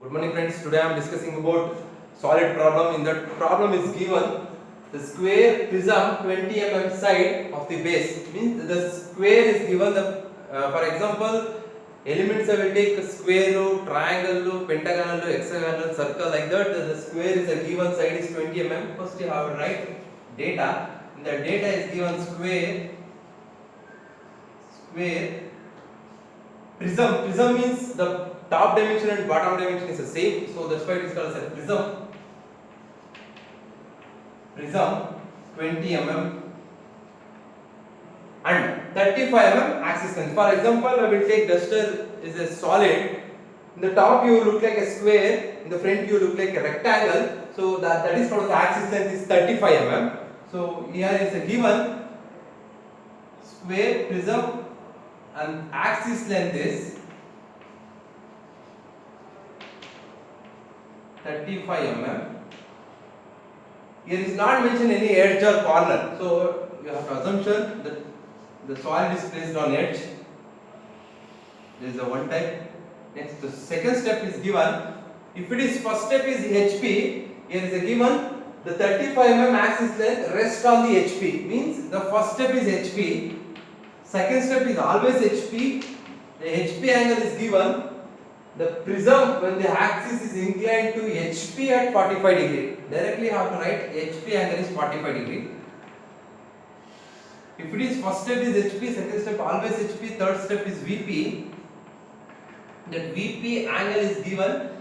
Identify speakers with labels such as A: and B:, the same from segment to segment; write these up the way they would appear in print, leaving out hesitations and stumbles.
A: Good morning friends, today I am discussing about solid problem. In that problem is given the square prism 20 mm side of the base, means the square is given the for example elements I will take square, triangle, pentagon, hexagon, circle, like that. The square is a given side is 20 mm. First you have to write data. In the data is given square prism means the top dimension and bottom dimension is the same, so that's why it is called as a prism 20 mm and 35 mm axis length. For example, I will take duster is a solid. In the top view look like a square, in the front view look like a rectangle, so that is called the axis length is 35 mm. So here is a given square prism and axis length is 35 mm. Here is not mentioned any edge or corner, so you have to assumption that the solid is placed on edge. This is the one type. Next, the second step is given. If it is first step is HP, here is a given the 35 mm axis length rests on the HP, means the first step is HP. Second step is always HP. The HP angle is given. The prism, when the axis is inclined to HP at 45 degree, directly you have to write HP angle is 45 degree. If it is first step is HP, second step always HP, third step is VP. That VP angle is given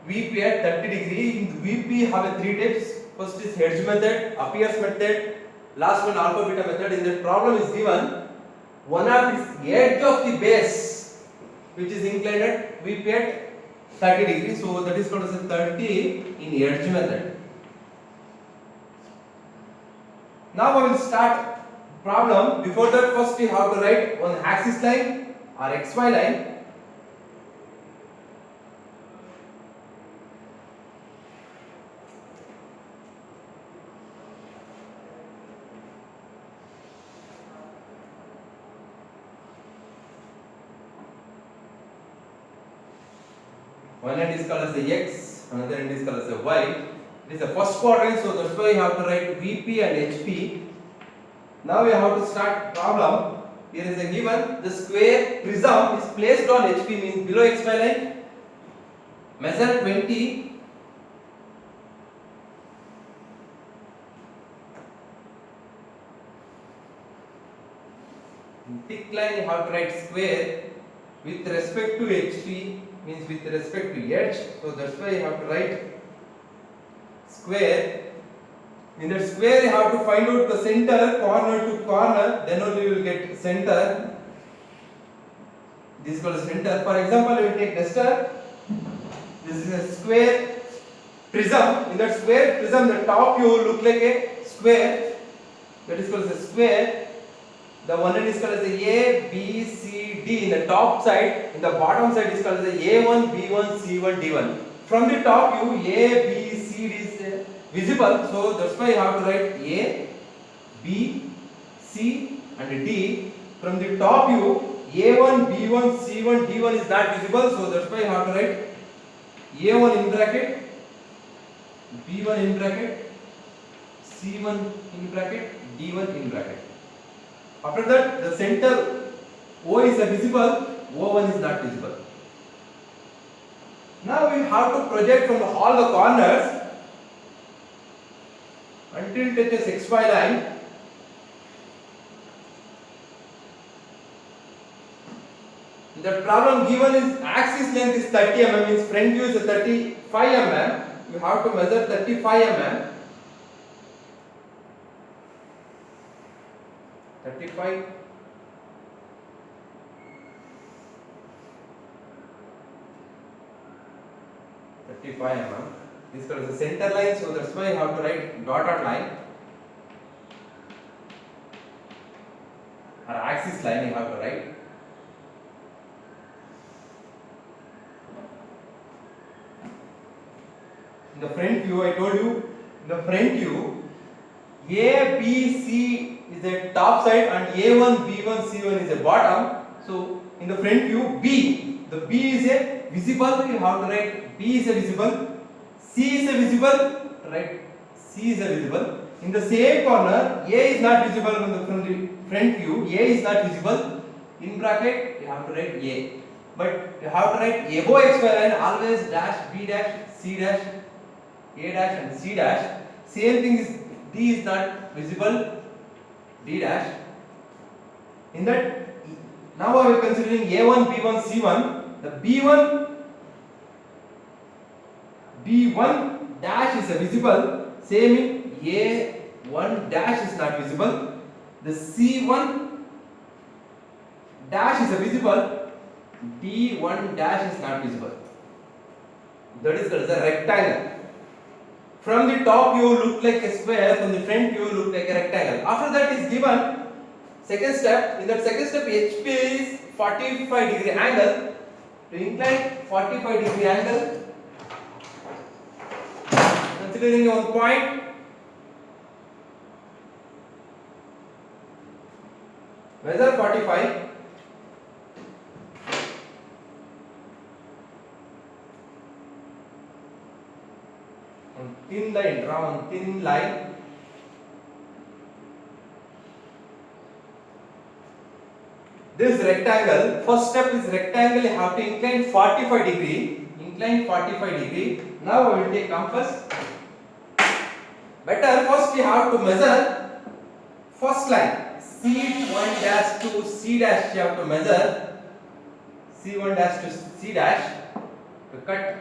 A: VP at 30 degree. In VP have a three types. First is Hertz method, Appear's method, last one alpha beta method. In that problem is given one of is edge of the base which is inclined at VP at 30 degree, so that is called as 30 in edge method. Now I will start problem. Before that, first we have to write one axis line or XY line. One end is called as the X, another end is called as the Y. It is the first quadrant, so that's why you have to write VP and HP. Now we have to start problem. Here is a given the square prism is placed on HP, means below XY line. Measure 20. In thick line you have to write square with respect to HP, means with respect to edge, so that's why you have to write square. In that square you have to find out the center, corner to corner, then only you will get center. This is called center. For example, we will take duster. This is a square prism. In that square prism, the top view look like a square, that is called a square. The one end is called as the A, B, C, D in the top side. In the bottom side is called as the A1, B1, C1, D1. From the top view, A, B, C, D is visible. So that's why you have to write A, B, C and D. From the top view, A1, B1, C1, D1 is not visible. So that's why you have to write A1 in bracket, B1 in bracket, C1 in bracket, D1 in bracket. After that, the center O is visible, O1 is not visible. Now we have to project from all the corners until it touches XY line. The problem given is axis length is 30 mm, means front view is 35 mm. You have to measure 35 mm. 35 mm. This is the center line, so that's why you have to write dotted line or axis line you have to write. In the front view, I told you, in the front view, A, B, C is the top side and A1, B1, C1 is the bottom. So in the front view, B, the B is a visible, you have to write B is a visible, C is a visible, right? C is a visible. In the same corner, A is not visible from the front view. A is not visible. In bracket, you have to write A. But you have to write above XY line always dash, B dash, C dash, A dash, and C dash. Same thing is D is not visible. D dash. In that, now I am considering A1, B1, C1. The B1 dash is visible. Same in A1 dash is not visible. The C1 dash is visible. D1 dash is not visible. That is called a rectangle. From the top you look like a square, from the front you look like a rectangle. After that is given second step. In that second step, HP is 45-degree angle. To incline 45-degree angle, considering one point, measure 45. On thin line, draw on thin line. This rectangle, first step is rectangle, you have to incline 45 degree. Incline 45 degree. Now I will take compass. Better, first you have to measure first line. C1 dash to C dash you have to measure. C1 dash to C dash. To cut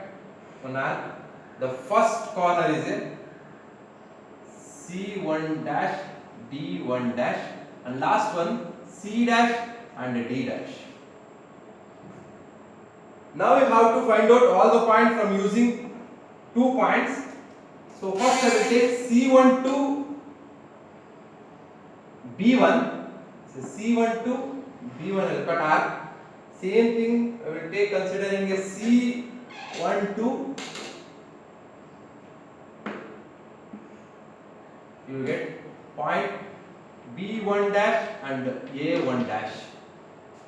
A: one arc. The first corner is a C1 dash, D1 dash, and last one C dash and D dash. Now you have to find out all the points from using 2 points. So first I will take C1 to B1. So C1 to B1 I will cut arc. Same thing I will take considering a C1 to, you will get point B1 dash and A1 dash.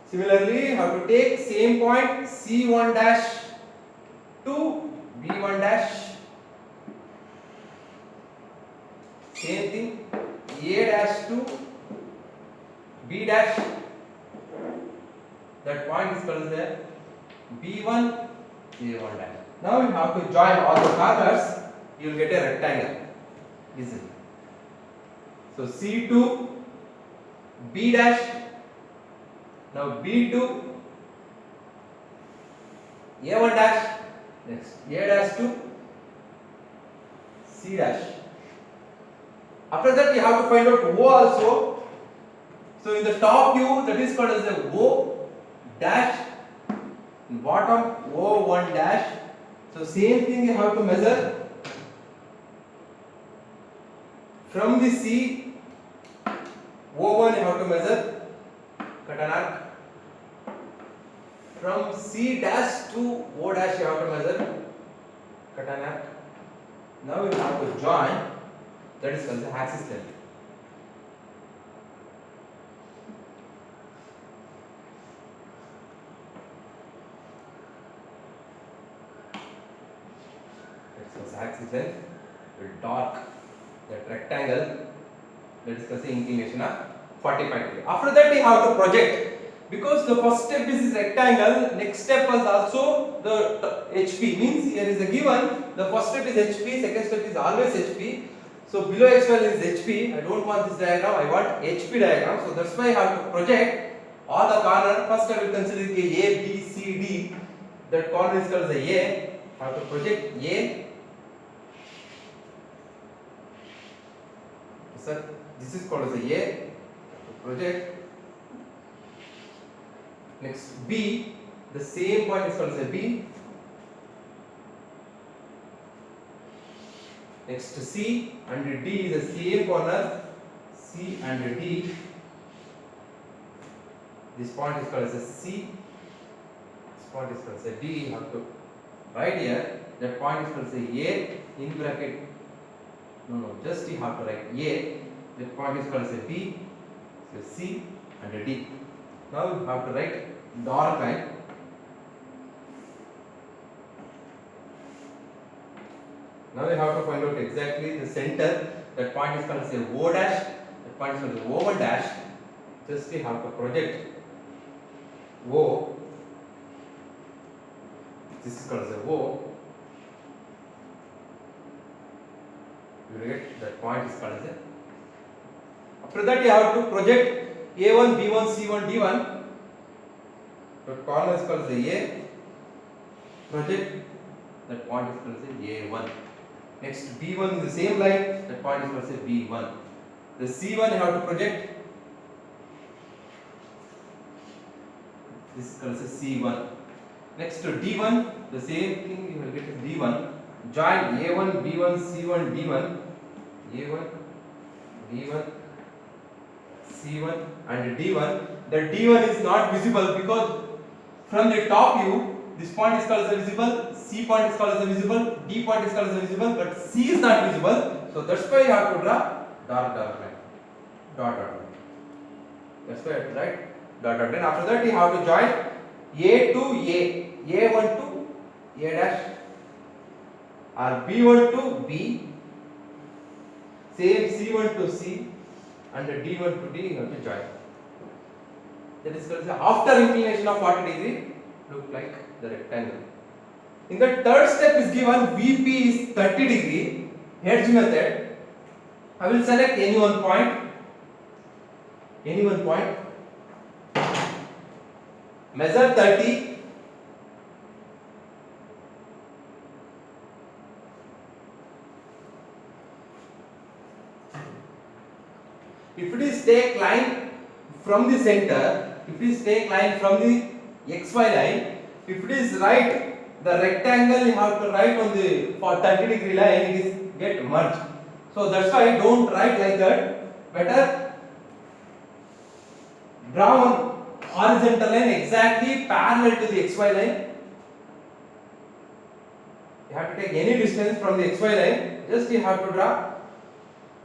A: Similarly, you have to take same point C1 dash to B1 dash. Same thing A dash to B dash. That point is called the B1 A1 dash. Now you have to join all the corners. You will get a rectangle easily. So C2 B dash. Now B2 A1 dash. Next A dash to C dash. After that you have to find out O also. So in the top view, that is called as the O dash. In bottom O1 dash. So same thing you have to measure from the C. O1 you have to measure, cut an arc. From C dash to O dash you have to measure, cut an arc. Now you have to join, that is called the axis length. That is axis length. Will dark that rectangle. Let us see inclination of 45 degree. After that, you have to project. Because the first step is rectangle, next step was also the HP. Means here is a given. The first step is HP, second step is always HP. So below XY is HP. I don't want this diagram. I want HP diagram. So that's why I have to project all the corner. First I will consider A, B, C, D. That corner is called the A. I have to project A. So this is called as a A. Project. Next B, the same point is called as a B. Next C and D is the same corner. C and D. This point is called as a C. This point is called as a D. You have to write here. That point is called as a A in bracket. No, just you have to write A. That point is called as a D. So C and a D. Now you have to write dark line. Now we have to find out exactly the center. That point is called as a O dash. That point is called as O1 dash. Just we have to project O. This is called as a O. You will get that point is called as a. After that you have to project A1, B1, C1, D1. That corner is called as a A. Project that point is called as a A1. Next B1 in the same line, that point is called as a B1. The C1 you have to project. This is called as a C1. Next to D1, the same thing you will get is D1. Join A1, B1, C1, D1. A1, B1, C1 and D1. The D1 is not visible because from the top view, this point is called as a visible, C point is called as a visible, D point is called as a visible, but C is not visible. So that's why you have to draw dark line. Dot line. That's why you have to write dot line. After that you have to join A to A, A1 to A dash, or B1 to B, same C1 to C, and D1 to D you have to join. That is called as after inclination of 40 degree, look like the rectangle. In the third step is given VP is 30 degree, hedge method. I will select any one point, measure 30, if it is take line from the center, if it is take line from the XY line, if it is right, the rectangle you have to write on the for 30 degree line, it is get merged. So that's why don't write like that. Better draw one horizontal line exactly parallel to the XY line. You have to take any distance from the XY line, just you have to draw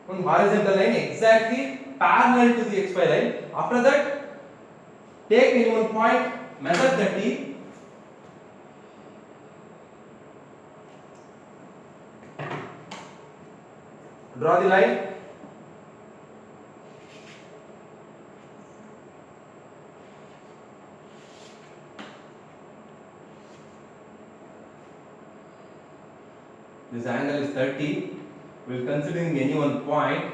A: one horizontal line exactly parallel to the XY line. After that, take any one point, measure 30. Draw the line. This angle is 30. We will considering any one point.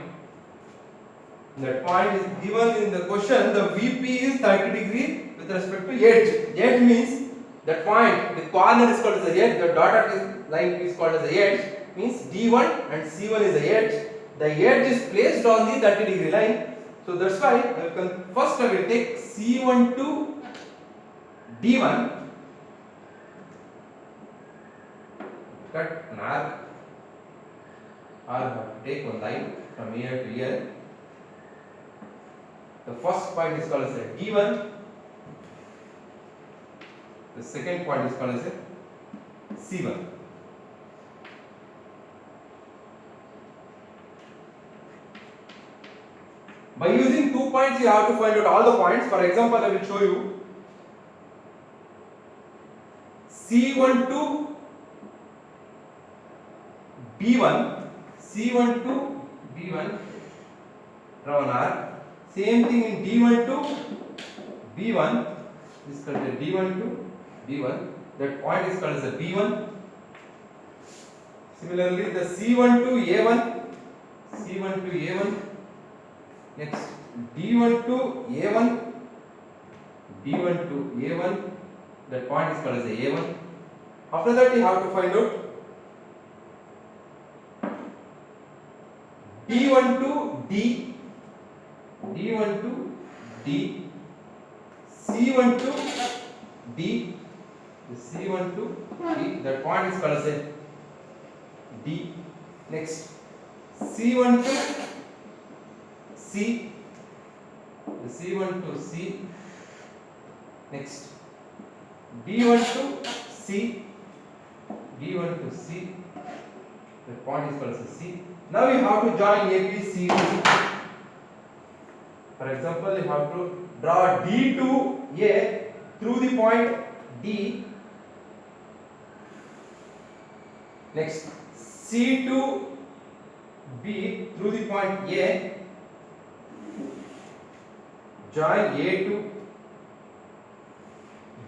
A: That point is given in the question. The VP is 30 degree with respect to edge. Edge means that point. The corner is called as the edge. The dotted line is called as the edge. Means D1 and C1 is the edge. The edge is placed on the 30 degree line. So that's why first I will take C1 to D1. Cut an arc, or take one line from here to here. The first point is called as a D1. The second point is called as a C1. By using 2 points, you have to find out all the points. For example, I will show you C1 to B1, C1 to B1, draw an arc. Same thing in D1 to B1, this is called as D1 to B1, that point is called as a B1. Similarly, the C1 to A1, C1 to A1, next D1 to A1, D1 to A1, that point is called as a A1. After that, you have to find out D1 to D, D1 to D, C1 to D, the C1 to D, that point is called as a D. Next, C1 to C, the C1 to C. Next, D1 to C, D1 to C, the point is called as a C. Now you have to join AB, CD. For example, you have to draw D to A through the point D. Next, C to B through the point A, join A to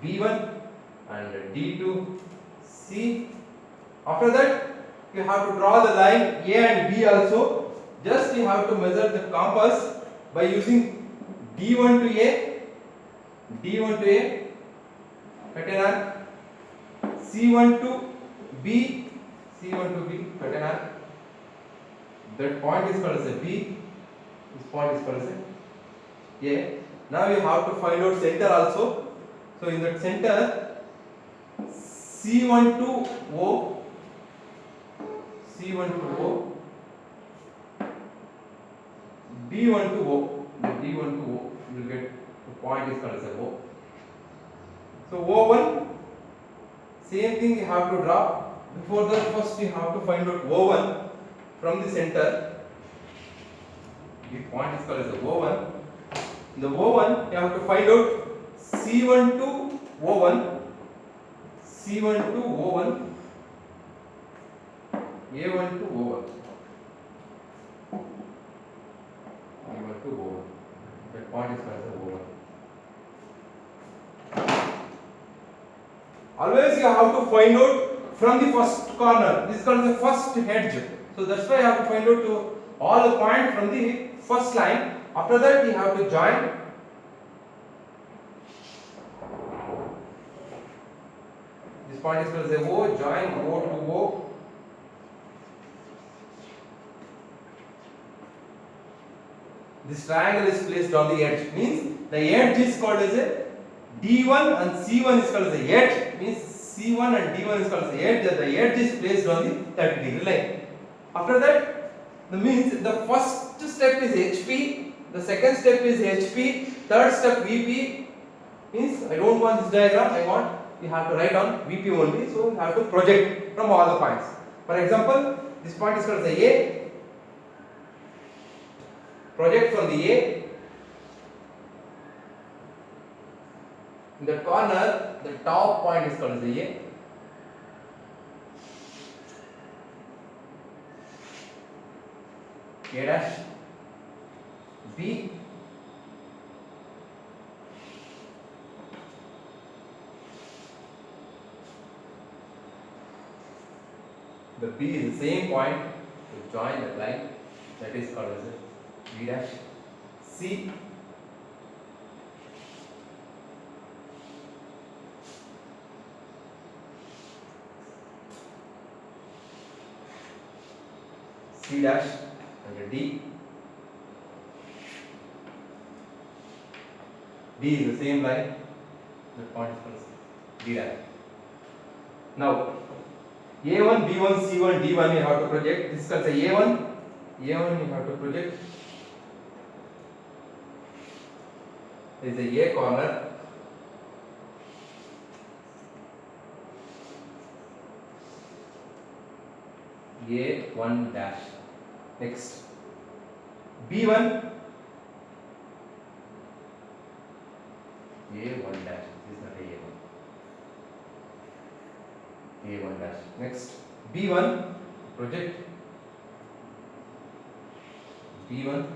A: B1 and D to C. After that, you have to draw the line A and B also. Just you have to measure the compass by using D1 to A, D1 to A, cut an arc, C1 to B, C1 to B, cut an arc. That point is called as a B, this point is called as a A. Now you have to find out center also. So in that center, C1 to O, C1 to O, D1 to O, D1 to O, you will get the point is called as a O. So O1, same thing you have to draw. Before that, first you have to find out O1 from the center. The point is called as a O1. In the O1, you have to find out C1 to O1, C1 to O1, A1 to O1, A1 to O1. That point is called as O1. Always you have to find out from the first corner. This is called the first edge. So that's why you have to find out to all the points from the first line. After that, you have to join. This point is called as a O, join O to O. This triangle is placed on the edge, means the edge is called as a D1 and C1 is called as a edge, means C1 and D1 is called as a edge, that the edge is placed on the 30-degree line. After that, the means the first step is HP, the second step is HP, third step VP, means I don't want this diagram, I want you have to write on VP only, so you have to project from all the points. For example, this point is called as A, project from the A. In the corner, the top point is called as A. A dash, B, the B is the same point to join the line, that is called as a B dash, C, C dash and a D. D is the same line, the point is called D dash. Now, A1, B1, C1, D1 you have to project. This is called A1. A1 you have to project. There is a corner. A1 dash. Next, B1. A1 dash. This is not A1. A1 dash. Next, B1 project. B1.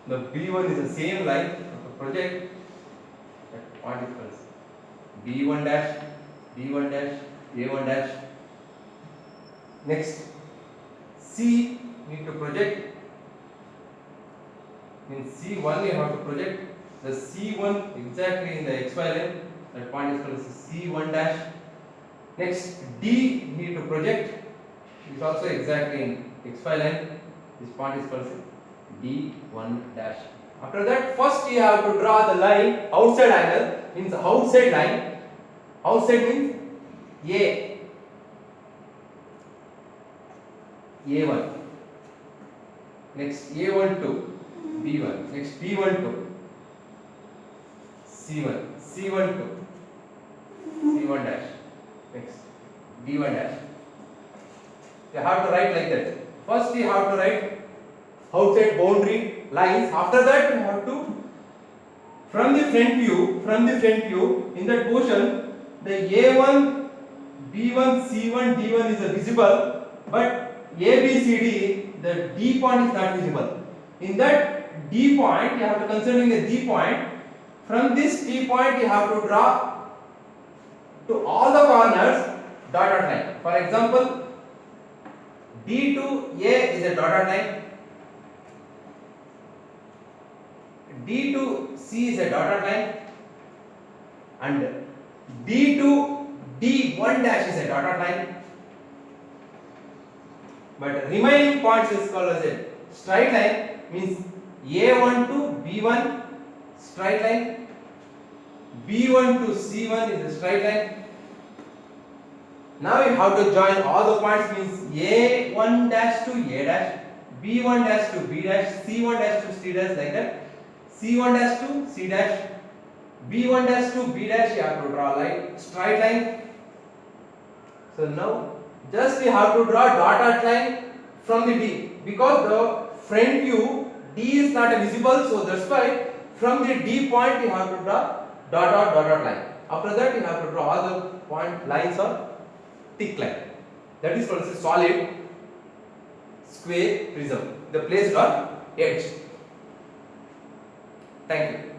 A: The B1 is the same line of the project. That point is called B1 dash, B1 dash, A1 dash. Next, C need to project. In C1 you have to project the C1 exactly in the XY line. That point is called C1 dash. Next, D need to project. It is also exactly in XY line. This point is called D1 dash. After that, first you have to draw the line outside angle, means outside line. Outside means A1. Next, A1 to B1. Next, B1 to C1. C1 to C1 dash. Next, D1 dash. You have to write like that. First you have to write outside boundary lines. After that you have to, from the front view, in that portion, the A1, B1, C1, D1 is visible, but A, B, C, D, the D point is not visible. In that D point, you have to considering a D point. From this D point, you have to draw to all the corners dotted line. For example, D to A is a dotted line. D to C is a dotted line, and D to D1 dash is a dotted line. But remaining points is called as a straight line, means A1 to B1 straight line, B1 to C1 is a straight line. Now you have to join all the points, means A1 dash to A dash, B1 dash to B dash, C1 dash to C dash, like that. C1 dash to C dash, B1 dash to B dash, you have to draw like straight line. So now just you have to draw dotted line from the D, because the front view D is not visible, so that's why from the D point you have to draw dotted line. After that you have to draw all the point lines on thick line. That is called as a solid square prism. The placed on edge. Thank you.